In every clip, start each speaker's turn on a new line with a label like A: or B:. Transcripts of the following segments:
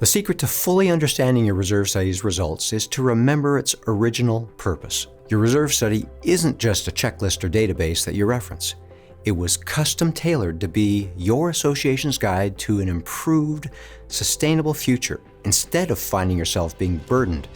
A: The secret to fully understanding your reserve study's results is to remember its original purpose. Your reserve study isn't just a checklist or database that you reference. It was custom tailored to be your association's guide to an improved, sustainable future instead of finding yourself being burdened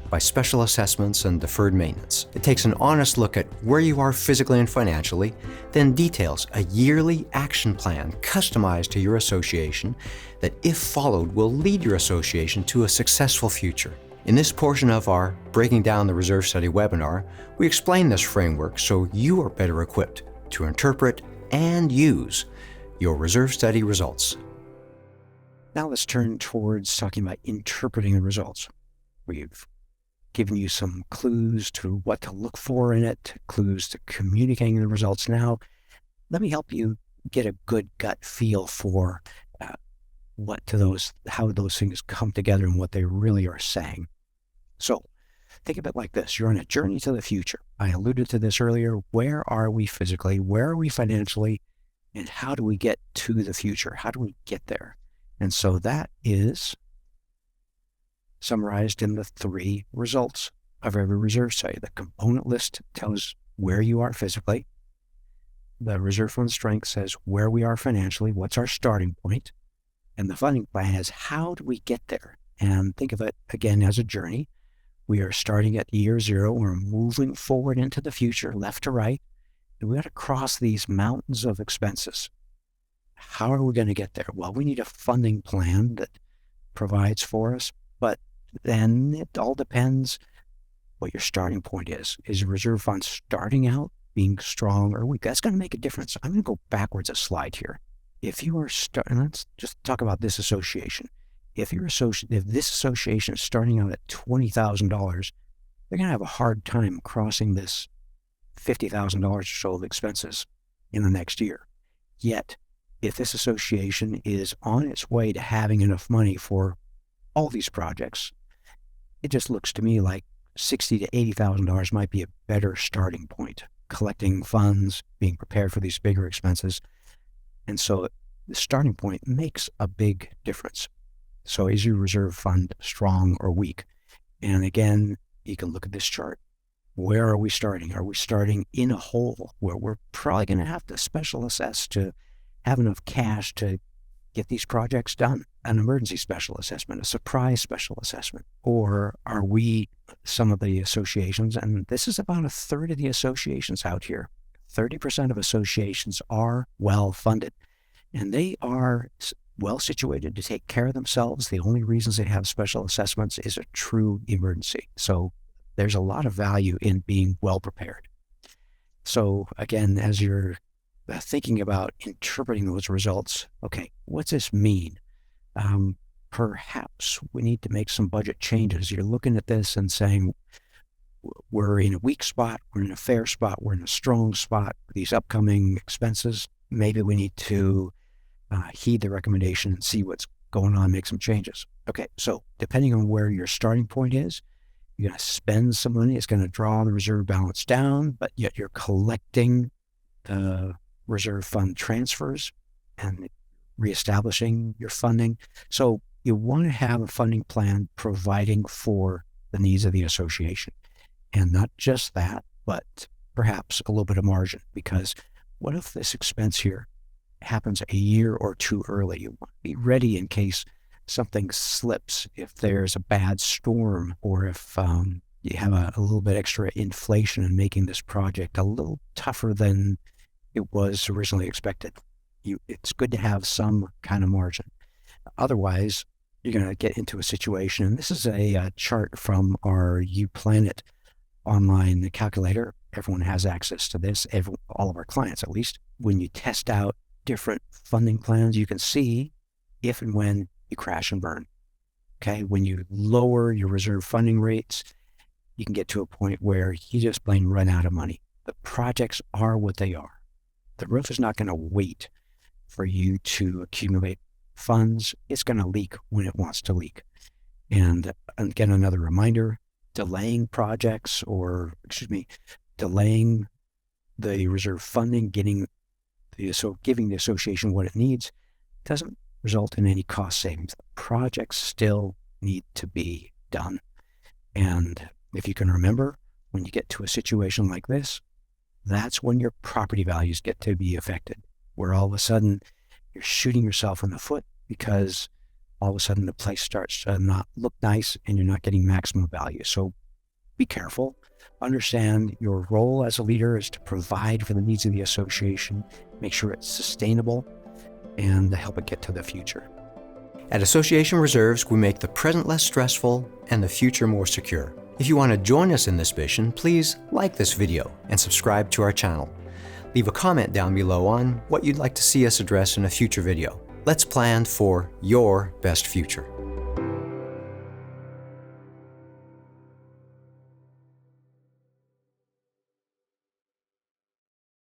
A: by special assessments and deferred maintenance. It takes an honest look at where you are physically and financially, then details a yearly action plan customized to your association that, if followed, will lead your association to a successful future. In this portion of our Breaking Down the Reserve Study webinar, we explain this framework so you are better equipped to interpret and use your reserve study results.
B: Now let's turn towards talking about interpreting the results. We've given you some clues to what to look for in it, clues to communicating the results. Now, let me help you get a good gut feel for how those things come together and what they really are saying. So, think of it like this. You're on a journey to the future. I alluded to this earlier. Where are we physically? Where are we financially? And how do we get to the future? How do we get there? And so that is summarized in the 3 results of every reserve study. The component list tells where you are physically. The reserve fund strength says where we are financially, what's our starting point. And the funding plan is how do we get there? And think of it again as a journey. We are starting at year 0. We're moving forward into the future, left to right. And we got to cross these mountains of expenses. How are we going to get there? Well, we need a funding plan that provides for us, but then it all depends what your starting point is. Is your reserve fund starting out being strong or weak? That's going to make a difference. I'm going to go backwards a slide here. If you are let's just talk about this association. If this association is starting out at $20,000, they're going to have a hard time crossing this $50,000 or so of expenses in the next year. Yet, if this association is on its way to having enough money for all these projects, it just looks to me like $60,000 to $80,000 might be a better starting point. Collecting funds, being prepared for these bigger expenses. And so the starting point makes a big difference. So is your reserve fund strong or weak? And again, you can look at this chart. Where are we starting? Are we starting in a hole where we're probably going to have to special assess to have enough cash to get these projects done? An emergency special assessment, a surprise special assessment? Or are we some of the associations, and this is about a third of the associations out here, 30% of associations are well funded, and they are well situated to take care of themselves. The only reasons they have special assessments is a true emergency. So there's a lot of value in being well prepared. So again, as you're thinking about interpreting those results, okay, what's this mean? Perhaps we need to make some budget changes. You're looking at this and saying, we're in a weak spot, we're in a fair spot, we're in a strong spot. These upcoming expenses, maybe we need to heed the recommendation and see what's going on, make some changes. Okay, so depending on where your starting point is, you're going to spend some money. It's going to draw the reserve balance down, but yet you're collecting the reserve fund transfers and reestablishing your funding. So you want to have a funding plan providing for the needs of the association. And not just that, but perhaps a little bit of margin, because what if this expense here happens a year or 2 early? You want to be ready in case something slips, if there's a bad storm, or if you have a little bit extra inflation in making this project a little tougher than it was originally expected. It's good to have some kind of margin. Otherwise, you're going to get into a situation, and this is a chart from our UPlanet online calculator. Everyone has access to this, all of our clients at least. When you test out different funding plans, you can see if and when you crash and burn. Okay, when you lower your reserve funding rates, you can get to a point where you just plain run out of money. The projects are what they are. The roof is not going to wait for you to accumulate funds. It's going to leak when it wants to leak. And again, another reminder, delaying projects delaying the reserve funding, giving the association what it needs doesn't result in any cost savings. The projects still need to be done. And if you can remember, when you get to a situation like this, that's when your property values get to be affected, where all of a sudden you're shooting yourself in the foot because all of a sudden the place starts to not look nice and you're not getting maximum value. So be careful. Understand your role as a leader is to provide for the needs of the association, make sure it's sustainable, and help it get to the future.
A: At Association Reserves, we make the present less stressful and the future more secure. If you want to join us in this mission, please like this video and subscribe to our channel. Leave a comment down below on what you'd like to see us address in a future video. Let's plan for your best future.